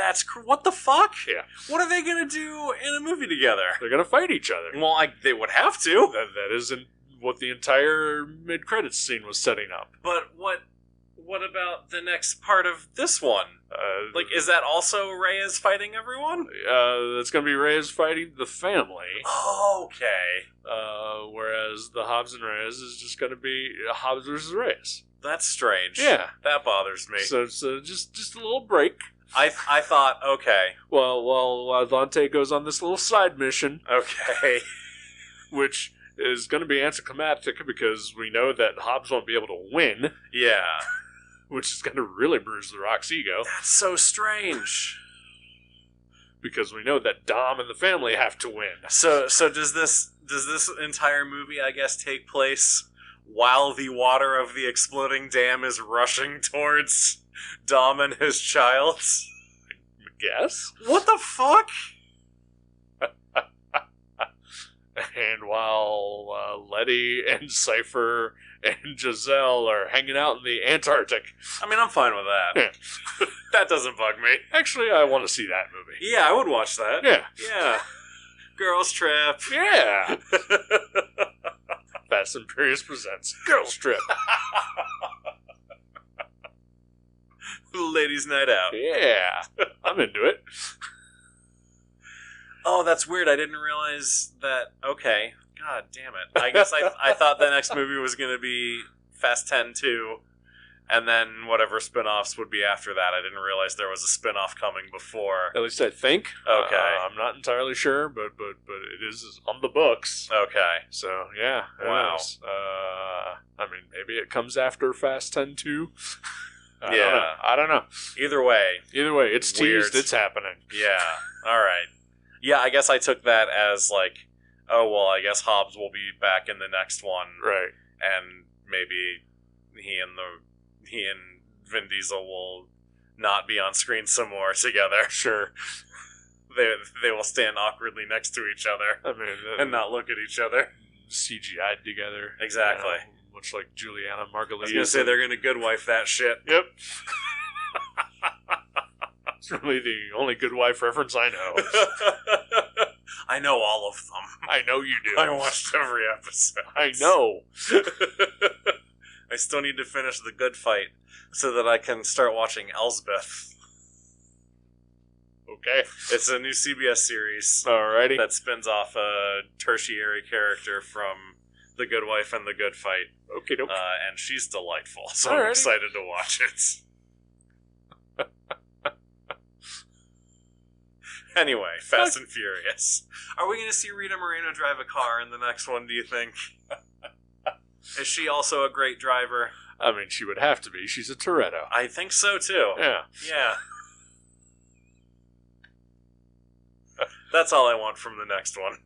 What the fuck? Yeah. What are they going to do in a movie together? They're going to fight each other. Well, they would have to. That isn't what the entire mid-credits scene was setting up. But what about the next part of this one? Is that also Reyes fighting everyone? That's going to be Reyes fighting the family. Okay. Whereas the Hobbs and Reyes is just going to be Hobbs versus Reyes. That's strange. Yeah. That bothers me. So just a little break. I thought, okay. Well, Dante goes on this little side mission. Okay. Which is going to be anticlimactic because we know that Hobbs won't be able to win. Yeah. Which is going to really bruise The Rock's ego. That's so strange. Because we know that Dom and the family have to win. So does this entire movie, I guess, take place while the water of the exploding dam is rushing towards Dom and his child. Guess? What the fuck? And while Letty and Cypher and Giselle are hanging out in the Antarctic. I mean, I'm fine with that. Yeah. That doesn't bug me. Actually, I want to see that movie. Yeah, I would watch that. Yeah. Yeah. Girls Trip. Yeah. Fast and Furious presents Girls Trip. Ladies' Night Out. Yeah. I'm into it. Oh, that's weird. I didn't realize that. Okay. God damn it. I guess I thought the next movie was going to be Fast 10 2, and then whatever spin-offs would be after that. I didn't realize there was a spin-off coming before. At least I think. Okay. I'm not entirely sure, but it is on the books. Okay. So, yeah. Wow. I mean, maybe it comes after Fast 10 2. I don't know. Either way, it's weird. teased. It's happening. Yeah. All right. Yeah, I guess I took that as like, oh, well, I guess Hobbs will be back in the next one. Right. And maybe he and Vin Diesel will not be on screen some more together. Sure. They will stand awkwardly next to each other. I mean, and not look at each other. CGI'd together. Exactly. Much like Juliana Margulies. I was going to say they're going to good wife that shit. Yep. It's really the only good wife reference I know. I know all of them. I know you do. I watched every episode. I know. I still need to finish The Good Fight so that I can start watching Elsbeth. Okay. It's a new CBS series. Alrighty. That spins off a tertiary character from The Good Wife and The Good Fight. Okay, doke. And she's delightful, so Alrighty. I'm excited to watch it. Anyway, Fast and Furious. Are we going to see Rita Moreno drive a car in the next one, do you think? Is she also a great driver? I mean, she would have to be. She's a Toretto. I think so, too. Yeah. Yeah. That's all I want from the next one.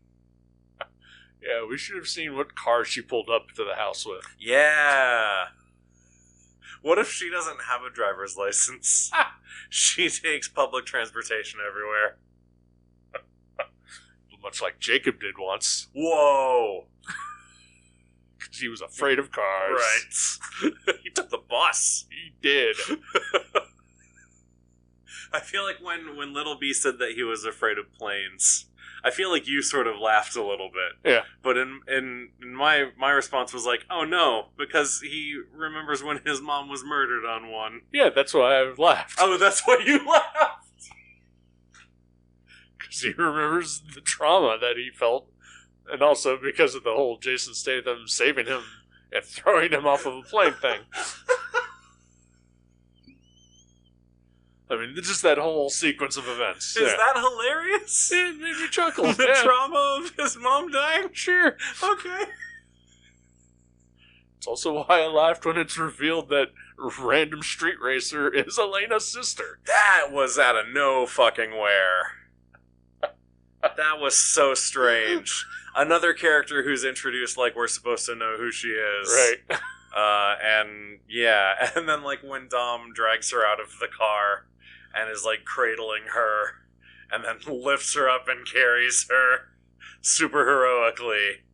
Yeah, we should have seen what car she pulled up to the house with. Yeah. What if she doesn't have a driver's license? She takes public transportation everywhere. Much like Jacob did once. Whoa. Because he was afraid of cars. Right. He took the bus. He did. I feel like when Little B said that he was afraid of planes, I feel like you sort of laughed a little bit. Yeah. But in my response was like, oh no, because he remembers when his mom was murdered on one. Yeah, that's why I laughed. Oh, that's why you laughed? Because he remembers the trauma that he felt, and also because of the whole Jason Statham saving him and throwing him off of a plane thing. I mean, just that whole sequence of events. Is that hilarious? It made me chuckle. The trauma of his mom dying? Sure. Okay. It's also why I laughed when it's revealed that random street racer is Elena's sister. That was out of no fucking where. That was so strange. Another character who's introduced like we're supposed to know who she is. Right. And then like when Dom drags her out of the car and is like cradling her and then lifts her up and carries her super heroically.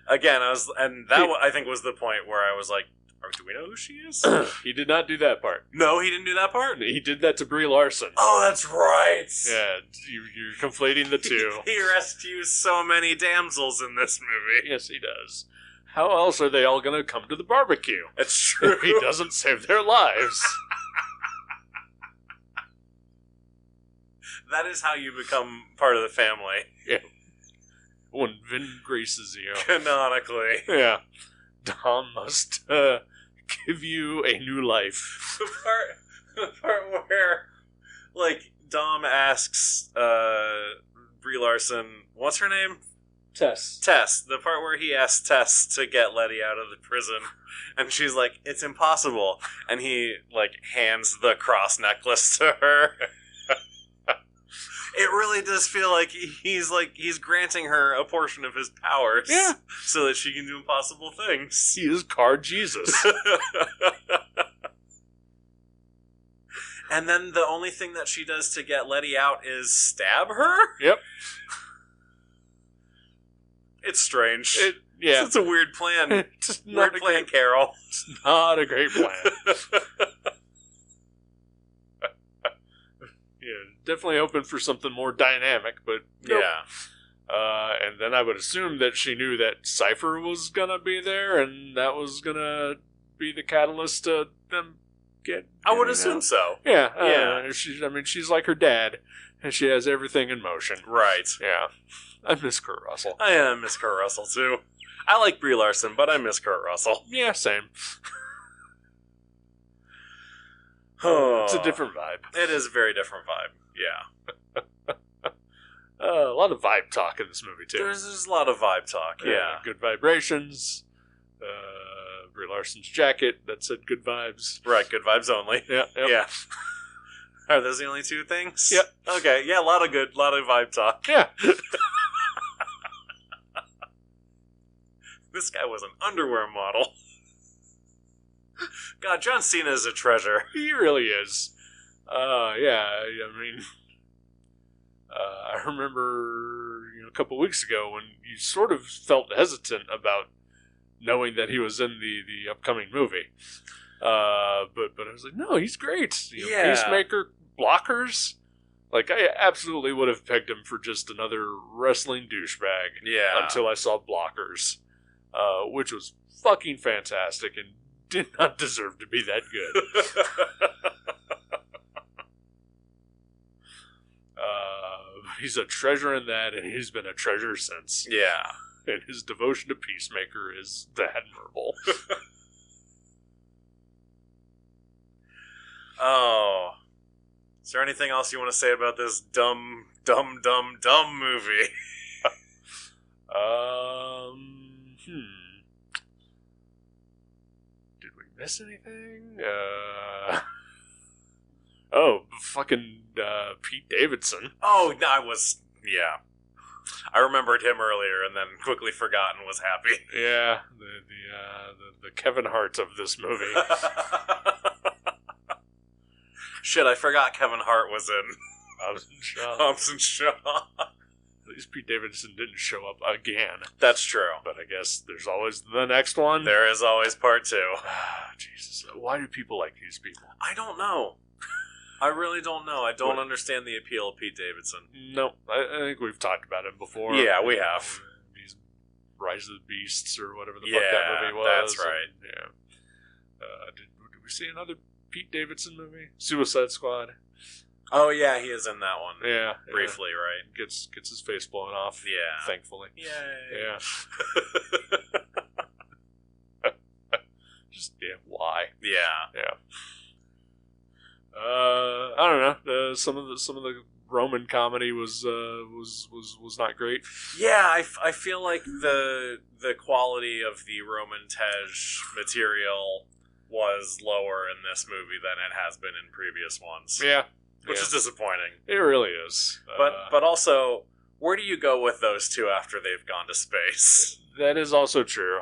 Again, I think was the point where I was like, do we know who she is? He did not do that part. No, he didn't do that part? He did that to Brie Larson. Oh, that's right. Yeah, you're conflating the two. He rescues so many damsels in this movie. Yes, he does. How else are they all going to come to the barbecue? It's true. If he doesn't save their lives. That is how you become part of the family. Yeah. When Vin graces you. Canonically. Yeah. Dom must give you a new life. The part where, like, Dom asks Brie Larson, what's her name? Tess. The part where he asks Tess to get Letty out of the prison, and she's like, it's impossible. And he, like, hands the cross necklace to her. It really does feel like he's granting her a portion of his powers, so that she can do impossible things. He is Car Jesus. And then the only thing that she does to get Letty out is stab her? Yep. It's strange. Yeah. It's a weird plan. It's Weird plan, Carol. It's not a great plan. Yeah, definitely hoping for something more dynamic, but nope. Yeah. And then I would assume that she knew that Cypher was gonna be there, and that was gonna be the catalyst to them get. I would assume so. Yeah, Yeah. She's like her dad, and she has everything in motion. Right. Yeah, I miss Kurt Russell. I miss Kurt Russell too. I like Brie Larson, but I miss Kurt Russell. Yeah, same. It's a different vibe. It is a very different vibe. Yeah. A lot of vibe talk in this movie too. There's a lot of vibe talk. Yeah. Good vibrations. Brie Larson's jacket that said good vibes. Right. Good vibes only. Yeah. Yep. Yeah. Are those the only two things? Yep. Okay. Yeah. A lot of vibe talk. Yeah. This guy was an underwear model. God, John Cena is a treasure. He really is. Yeah, I mean, I remember a couple weeks ago when you sort of felt hesitant about knowing that he was in the upcoming movie. But I was like, no, he's great. Yeah. Peacemaker, Blockers. Like, I absolutely would have pegged him for just another wrestling douchebag. Yeah. Until I saw Blockers, which was fucking fantastic and did not deserve to be that good. He's a treasure in that, and he's been a treasure since. Yeah. And his devotion to Peacemaker is admirable. Oh. Is there anything else you want to say about this dumb movie? Did we miss anything? Oh, fucking Pete Davidson. Oh, no, yeah. I remembered him earlier and then quickly forgot and was happy. Yeah, the Kevin Hart of this movie. Shit, I forgot Kevin Hart was in Hobbs and Shaw. At least Pete Davidson didn't show up again. That's true. But I guess there's always the next one. There is always part 2. Jesus. Why do people like these people? I don't know. I really don't know. I don't understand the appeal of Pete Davidson. No, I think we've talked about him before. Yeah, we have. He's Rise of the Beasts or whatever the fuck that movie was. That's right. Did we see another Pete Davidson movie? Suicide Squad. Oh yeah, he is in that one. Yeah, briefly, right? Gets his face blown off. Yeah, thankfully. Yay. Yeah. Just why? Yeah. I don't know. Some of the Roman comedy was not great. Yeah, I feel like the quality of the Roman Tej material was lower in this movie than it has been in previous ones. Yeah, which is disappointing. It really is. But also, where do you go with those two after they've gone to space? That is also true.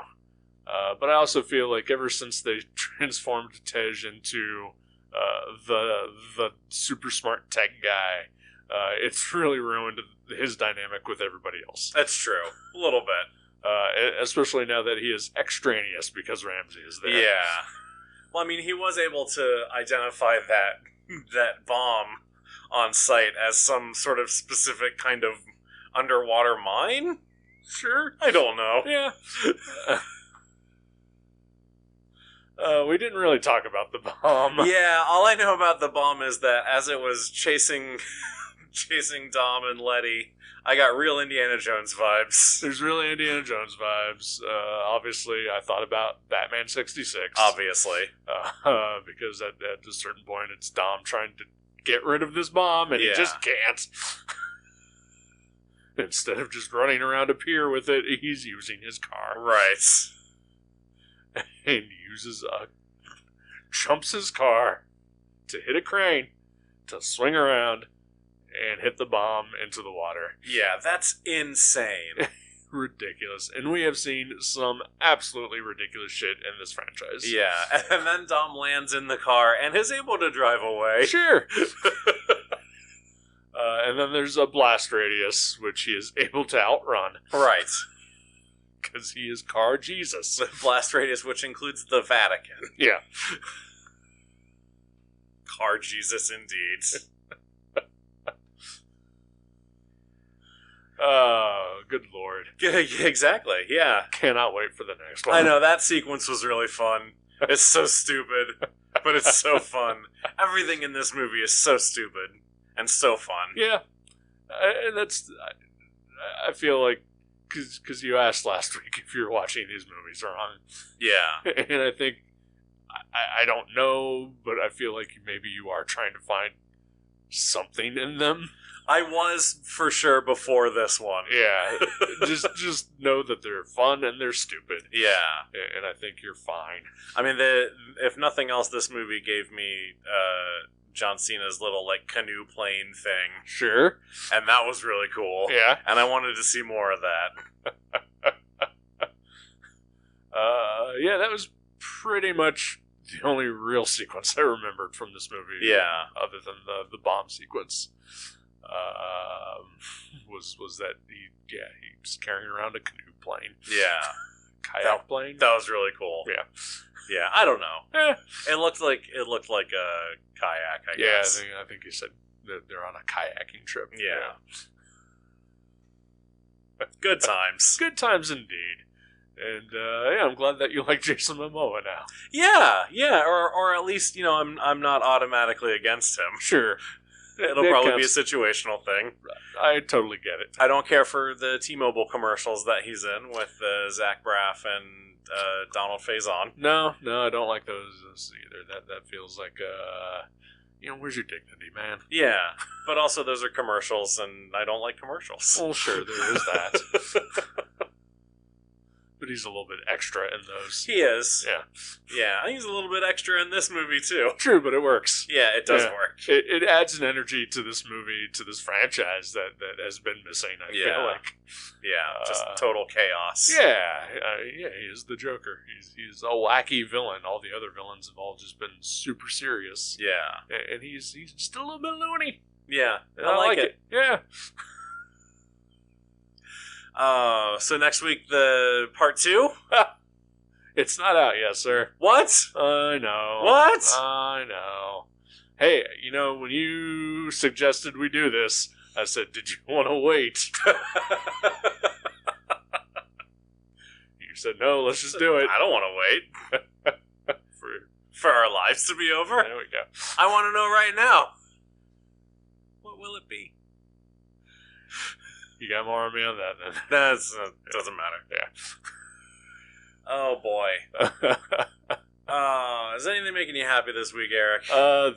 But I also feel like ever since they transformed Tej into the super smart tech guy, it's really ruined his dynamic with everybody else. That's true. A little bit. Especially now that he is extraneous because Ramsey is there. Yeah. Well, I mean, he was able to identify that bomb on site as some sort of specific kind of underwater mine? Sure. I don't know. Yeah. We didn't really talk about the bomb. Yeah, all I know about the bomb is that as it was chasing Dom and Letty, I got real Indiana Jones vibes. There's really Indiana Jones vibes. Obviously, I thought about Batman 66. Obviously. Because at a certain point, it's Dom trying to get rid of this bomb, and he just can't. Instead of just running around a pier with it, he's using his car. Right. And jumps his car to hit a crane, to swing around, and hit the bomb into the water. Yeah, that's insane. Ridiculous. And we have seen some absolutely ridiculous shit in this franchise. Yeah, and then Dom lands in the car and is able to drive away. Sure. And then there's a blast radius, which he is able to outrun. Right. Because he is Car Jesus. The blast radius, which includes the Vatican. Yeah. Car Jesus, indeed. Oh, good lord. Yeah, exactly, yeah. Cannot wait for the next one. I know, that sequence was really fun. It's so stupid, but it's so fun. Everything in this movie is so stupid and so fun. Yeah. And that's... I feel like... Because you asked last week if you're watching these movies wrong. Yeah. And I think... I don't know, but I feel like maybe you are trying to find something in them. I was, for sure, before this one. Yeah. just know that they're fun and they're stupid. Yeah. And I think you're fine. I mean, if nothing else, this movie gave me John Cena's little, like, canoe plane thing. Sure. And that was really cool. Yeah. And I wanted to see more of that. Yeah, that was pretty much the only real sequence I remembered from this movie. Yeah. Other than the bomb sequence. Was that he was carrying around a canoe plane. Yeah. Kayak plane? That was really cool. Yeah. Yeah, I don't know. Eh. It looked like a kayak, I guess. I think you said that they're on a kayaking trip. Yeah. Good times. Good times indeed. And I'm glad that you like Jason Momoa now. Yeah, or at least, I'm not automatically against him. Sure. It'll probably be a situational thing. I totally get it. I don't care for the T-Mobile commercials that he's in with Zach Braff and Donald Faison. No, I don't like those either. That feels like, where's your dignity, man? Yeah, but also those are commercials, and I don't like commercials. Well, sure, there is that. But he's a little bit extra in those. He is. Yeah. Yeah, I think he's a little bit extra in this movie, too. True, but it works. Yeah, it does work. It adds an energy to this movie, to this franchise that has been missing, I feel like. Yeah, just total chaos. Yeah, he is the Joker. He's a wacky villain. All the other villains have all just been super serious. Yeah. And he's just a little bit loony. Yeah, I like it. Yeah. So next week, the part 2? It's not out yet, sir. What? I know. What? I know. Hey, when you suggested we do this, I said, did you want to wait? You said, no, let's just do it. I don't want to wait. For our lives to be over? There we go. I want to know right now. What will it be? You got more on me on that, then. Doesn't matter. Yeah. Oh, boy. Is anything making you happy this week, Eric?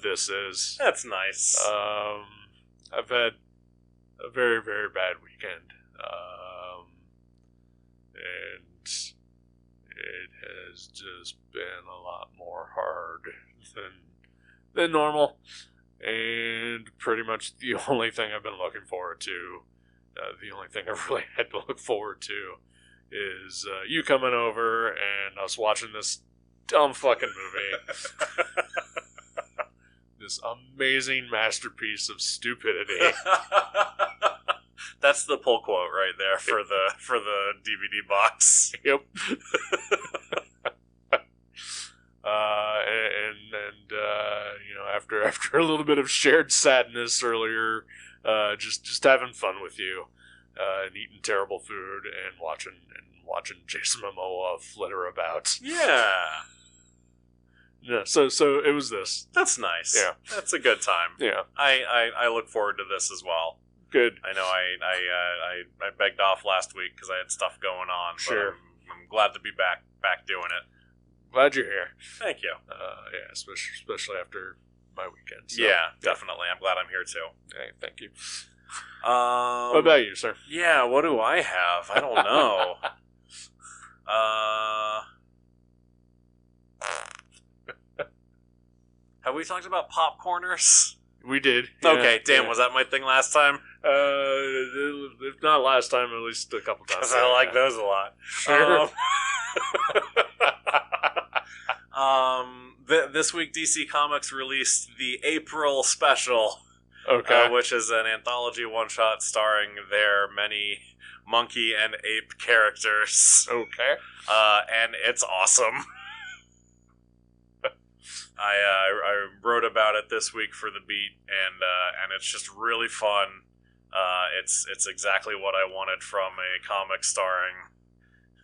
This is. That's nice. I've had a very, very bad weekend. And it has just been a lot more hard than normal. And pretty much the only thing I've been looking forward to, the only thing I've really had to look forward to is you coming over and us watching this dumb fucking movie. This amazing masterpiece of stupidity. That's the pull quote right there for the DVD box. Yep. After a little bit of shared sadness earlier, just having fun with you, and eating terrible food and watching Jason Momoa flitter about. Yeah. Yeah. So it was this. That's nice. Yeah. That's a good time. Yeah. I look forward to this as well. Good. I know I begged off last week because I had stuff going on. Sure. But I'm glad to be back doing it. Glad you're here. Thank you. Yeah, especially after my weekend. So. Yeah, definitely. I'm glad I'm here too. Hey, thank you. What about you, sir? Yeah, what do I have? I don't know. Have we talked about popcorners? We did. Okay, damn, yeah. was that my thing last time? If not last time, at least a couple times. Because I like those a lot. Sure. This week DC Comics released the April special, Okay. which is an anthology one-shot starring their many monkey and ape characters. Okay. And it's awesome. I wrote about it this week for the beat, and it's just really fun. It's exactly what I wanted from a comic starring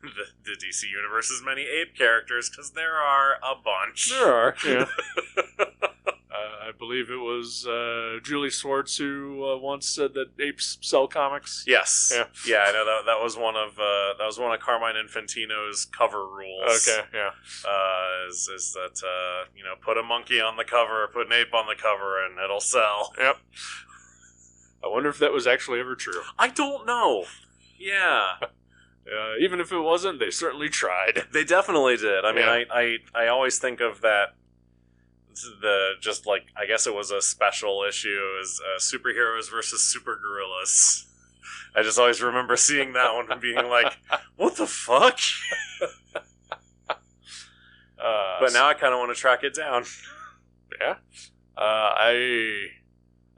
the DC Universe's many ape characters, because there are a bunch. There are, yeah. I believe it was Julie Swartz who once said that apes sell comics. Yes. Yeah. I know that was one of Carmine Infantino's cover rules. Okay, yeah. Is that put a monkey on the cover, put an ape on the cover, and it'll sell. Yep. I wonder if that was actually ever true. I don't know. Yeah. Even if it wasn't, they certainly tried. They definitely did. I mean, Yeah. I always think of that. I guess it was a special issue, is superheroes versus super gorillas. I just always remember seeing that one and being like, what the fuck? But now I kind of want to track it down. Yeah. I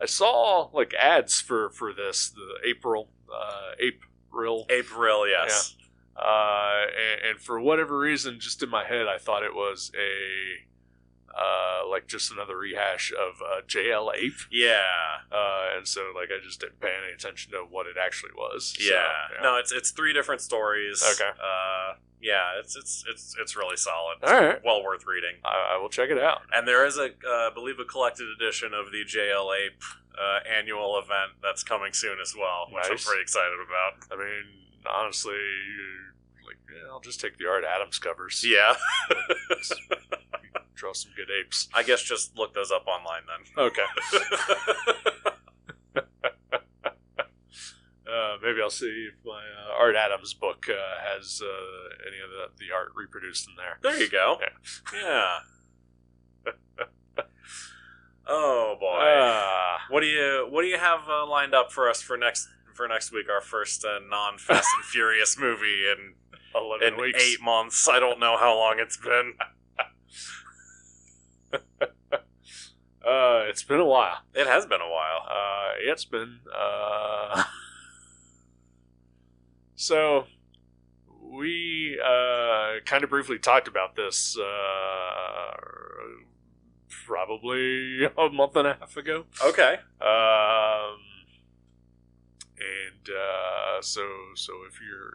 saw like ads for this, the April. April, yes. Yeah. And for whatever reason, just in my head, I thought it was just another rehash of JL Ape. Yeah. And so I just didn't pay any attention to what it actually was. Yeah. So, yeah. No, it's 3 different stories. Okay. Yeah, it's really solid. All right. Well worth reading. I will check it out. And there is I believe a collected edition of the JL Ape annual event that's coming soon as well, which I'm Nice. pretty excited about. I mean, honestly, I'll just take the Art Adams covers. Yeah. Draw some good apes. I guess just look those up online then. Okay. Maybe I'll see if my Art Adams book has any of the art reproduced in there. There you go. Yeah. Oh boy. What do you have lined up for us for next week? Our first non Fast and Furious movie in 11 weeks. 8 months. I don't know how long it's been. It's been a while. It has been a while. It's been so we kind of briefly talked about this probably a month and a half ago. Okay. So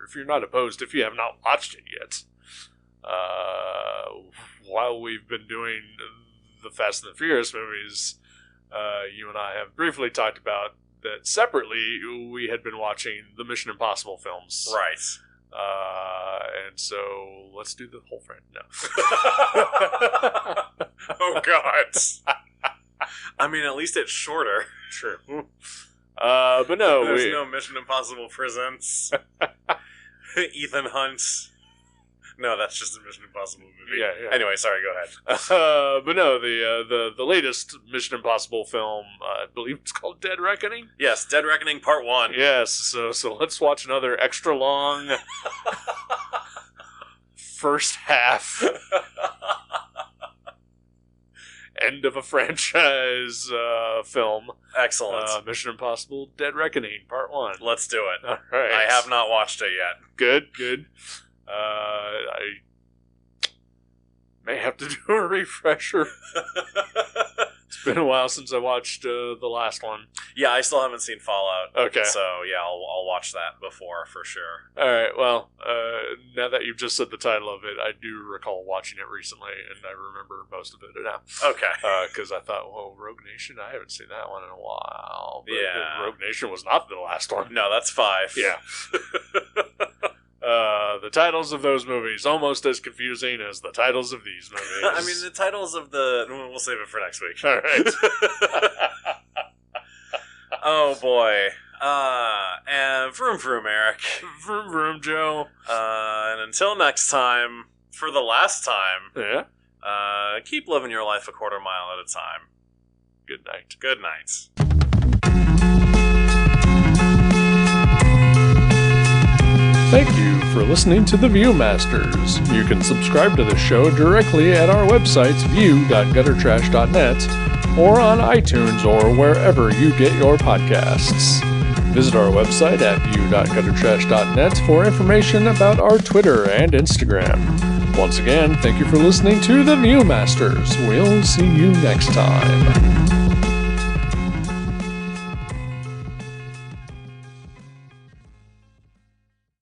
if you're not opposed, if you have not watched it yet, while we've been doing the Fast and the Furious movies, you and I have briefly talked about that separately. We had been watching the Mission Impossible films, Right. and so let's do the whole frame now. Oh God. I mean, at least it's shorter. True. But no, There's no Mission Impossible Presents Ethan Hunt. No, that's just a Mission Impossible movie. Yeah. Anyway, sorry, go ahead. But no, the latest Mission Impossible film, I believe it's called Dead Reckoning. Yes, Dead Reckoning Part 1. Yes, so let's watch another extra long first half end of a franchise film. Excellent. Mission Impossible Dead Reckoning Part 1. Let's do it. All right. I have not watched it yet. Good. I may have to do a refresher. It's been a while since I watched the last one. Yeah, I still haven't seen Fallout. Okay. So, yeah, I'll watch that before, for sure. All right, well, now that you've just said the title of it, I do recall watching it recently, and I remember most of it now. Okay. Because I thought, well, Rogue Nation, I haven't seen that one in a while. But Yeah. Rogue Nation was not the last one. No, that's 5. Yeah. The titles of those movies almost as confusing as the titles of these movies. I mean, the titles of the... We'll save it for next week. All right. Oh, boy. And vroom vroom, Eric. Vroom vroom, Joe. And until next time, for the last time, Yeah. keep living your life a quarter mile at a time. good night. Good night. Thank you for listening to The Viewmasters. You can subscribe to the show directly at our websites view.guttertrash.net or on iTunes or wherever you get your podcasts. Visit our website at view.guttertrash.net for information about our Twitter and Instagram. Once again, thank you for listening to The Viewmasters. We'll see you next time.